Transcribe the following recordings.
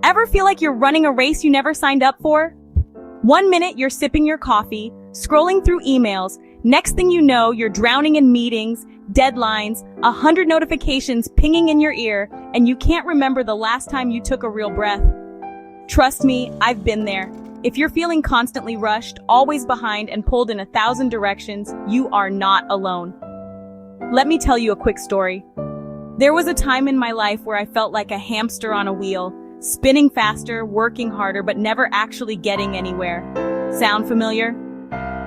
Ever feel like you're running a race you never signed up for? 1 minute you're sipping your coffee, scrolling through emails. Next thing you know, you're drowning in meetings, deadlines, 100 notifications pinging in your ear, and you can't remember the last time you took a real breath. Trust me, I've been there. If you're feeling constantly rushed, always behind, and pulled in 1,000 directions, you are not alone. Let me tell you a quick story. There was a time in my life where I felt like a hamster on a wheel, spinning faster, working harder, but never actually getting anywhere. Sound familiar?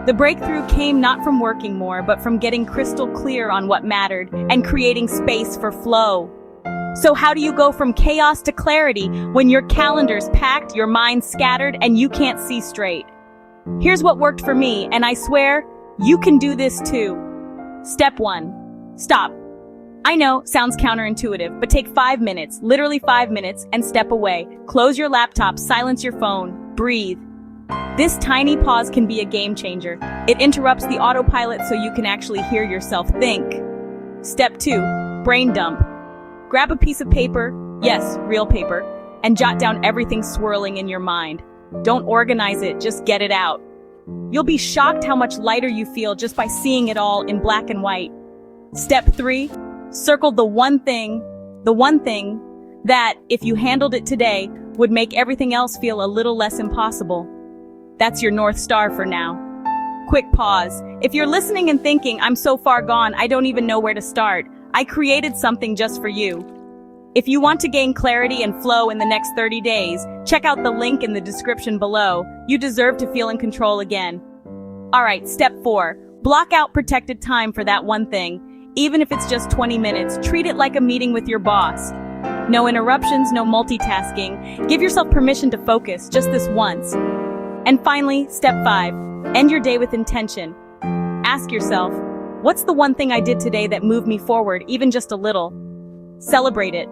The breakthrough came not from working more, but from getting crystal clear on what mattered and creating space for flow. So how do you go from chaos to clarity when your calendar's packed, your mind's scattered, and you can't see straight? Here's what worked for me, and I swear, you can do this too. Step 1. Stop. I know, sounds counterintuitive, but take 5 minutes, literally 5 minutes, and step away. Close your laptop, silence your phone, breathe. This tiny pause can be a game changer. It interrupts the autopilot so you can actually hear yourself think. Step 2. Brain dump. Grab a piece of paper, yes, real paper, and jot down everything swirling in your mind. Don't organize it, just get it out. You'll be shocked how much lighter you feel just by seeing it all in black and white. Step 3. Circle the one thing that, if you handled it today, would make everything else feel a little less impossible. That's your North Star for now. Quick pause. If you're listening and thinking, I'm so far gone, I don't even know where to start, I created something just for you. If you want to gain clarity and flow in the next 30 days, check out the link in the description below. You deserve to feel in control again. Alright, step 4. Block out protected time for that one thing. Even if it's just 20 minutes, treat it like a meeting with your boss. No interruptions, no multitasking. Give yourself permission to focus, just this once. And finally, step 5. End your day with intention. Ask yourself, what's the one thing I did today that moved me forward, even just a little? Celebrate it.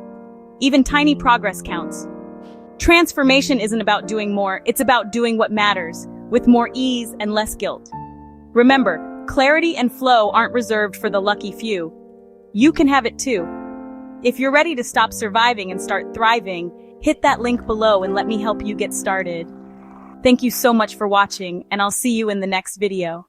Even tiny progress counts. Transformation isn't about doing more, it's about doing what matters, with more ease and less guilt. Remember, clarity and flow aren't reserved for the lucky few. You can have it too. If you're ready to stop surviving and start thriving, hit that link below and let me help you get started. Thank you so much for watching, and I'll see you in the next video.